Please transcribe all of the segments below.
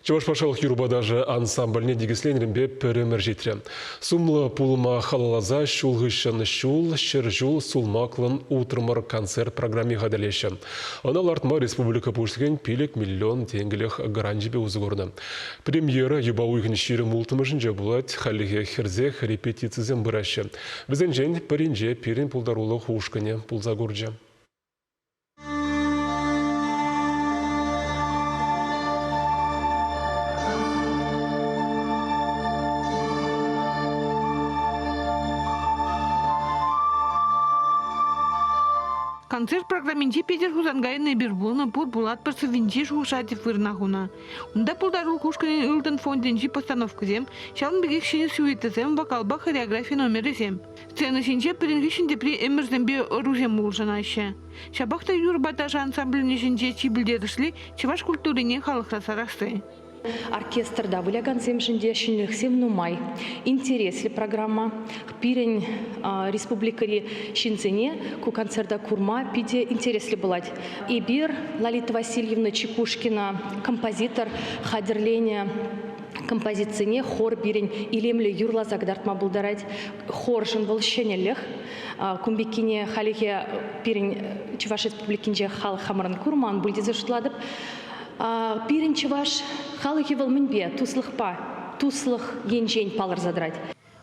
Чавашпашалық юрбадажы ансамбліне дегісленерінбе пөрімір жетірі. Сумлы пулыма халалаза шулғышын шул, шыржул сулмақлын утырмыр концерт программе ғадалеші. Она лартма республика пушскен пилек миллион тенгілік гранжибе узгорны. Премьера юбауйғын ширі мултымышын жабулат халиге херзех репетицизен бұрашы. Бізден жән пірінже пирин пулдарулы хушкыне пулзагурджа. Концерт программинче Петер Хузангайны бир булны пур булат парсы винчи шушати фырнахуна. Унда пулдарул кушканин Үлтен фондинчи постановкызем, шалын бігек шыны сюитезем вокалба хореография номерезем. Сцена шинче пірінгішінде при эмірзембе оружем мулжанайшы. Шабақта юрбатажы ансамбліне шинче чибілдерішли чеваш культурине халықра сарасы. Оркестрда выляган земшинде шинлихсем нумай. Интересли программа. Пирень республикари шинцене ку концерта курма пиде интересли былать. Ибир Лолита Васильевна Чекушкина, композитор хадерленя композицине хор бирень илемле юрла загдартма булдарать. Хор жын был щенелех. Кумбикине халихе пирень Чуваш республикинже хал хамран курман бульдезе шутладып. Пирин чеваш халыхи валминбе туслых енжень палыр задрать.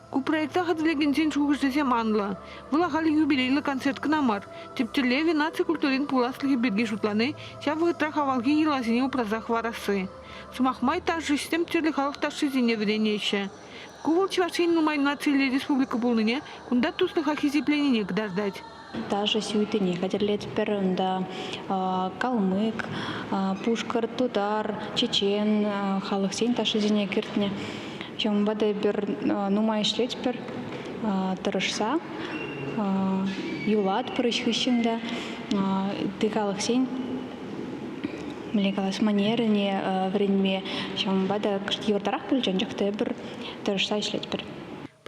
Ку проекта хадзлегензен шугыштесем анла. Вла хали юбилейлы концерт кнамар. Тептерлеве наци культурин пуласлыхи берге шутланы, шавы трахавалги елазине упразах варасы. Сумахмай также систем терли халых таши зине вренейше. Кувал чевашин нумай нацили республика булныне, кунда туслых ахизипленіне гдардать. Даже сюйтыне катерлет перында калмык, пушкар, тутар, чечен, халықсен ташы зене кертіне. Чем бады бір нумай ішлет бір тұрышса, юлат пырыш хыщында, ты халықсен млекалас манеріне вренме, чем бады кышты евартарақ бүлжен жақты бір тұрышса ішлет бір.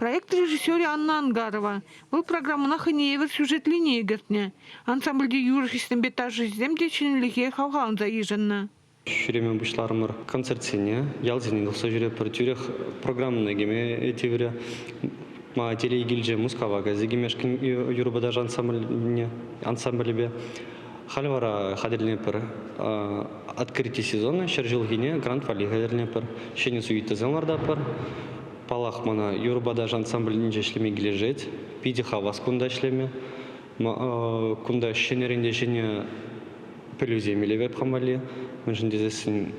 Проект режиссера Анна Ангарова. Был программана ханеевер сюжет линии гертне. Ансамбльде юрхистен бетажы земде чинлихе хавхан заиженна. Шүремен бұшларымыр концертсене, ялзенен ұлса жүре бір түрек программына кеме етевірі. Ма телегілже мускавага зегемешкін юрбадажы ансамблебе. Хальвара хадерліне бір открытие сезона, шаржилгене гранд вали хадерліне бір. Шене суиты зенларда бір. Палах мана юрбадаж ансамбліне жешлеме кележет, пиде хавас кунда шлеме, кунда шенерінде жене пелюземеле веп хамали, мен жіндезесін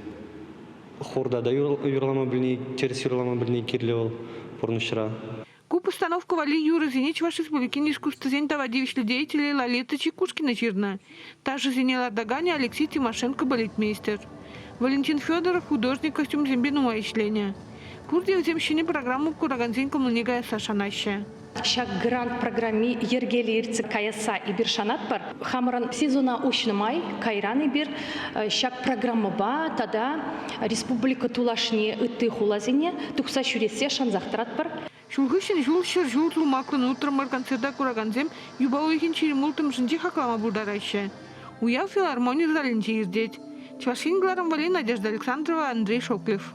хорда да юрлама біліне, терес юрлама біліне керлевал порнышыра. Ку постановку вали Юра Зинич вашей республикин искусствозен тавадивишли деятели Лолита Чекушкина жирна. Та же Зинела Дагане Алексей Тимошенко балетмейстер. Валентин Федоров художник костюм зембинума ишления. Курдия земщине программу кураганзин коммуникая сашанаща. Шак грант программе ергели ирцы каяса и биршанат бар. Хамран сезона ушнымай, кайран и бир. Шак программа ба, тада республика тулашни ыты хулазине, тухса шуресе шанзахтрат бар. Шулгышин жул шыржул тулмаклын утрамар концерта кураганзем юбауйхин чиримултым жынчи хаклама бурдараща. Уяв филармонию залинчи ирдеть. Чвашин Гларам Вали, Надежда Александрова, Андрей Шоклев.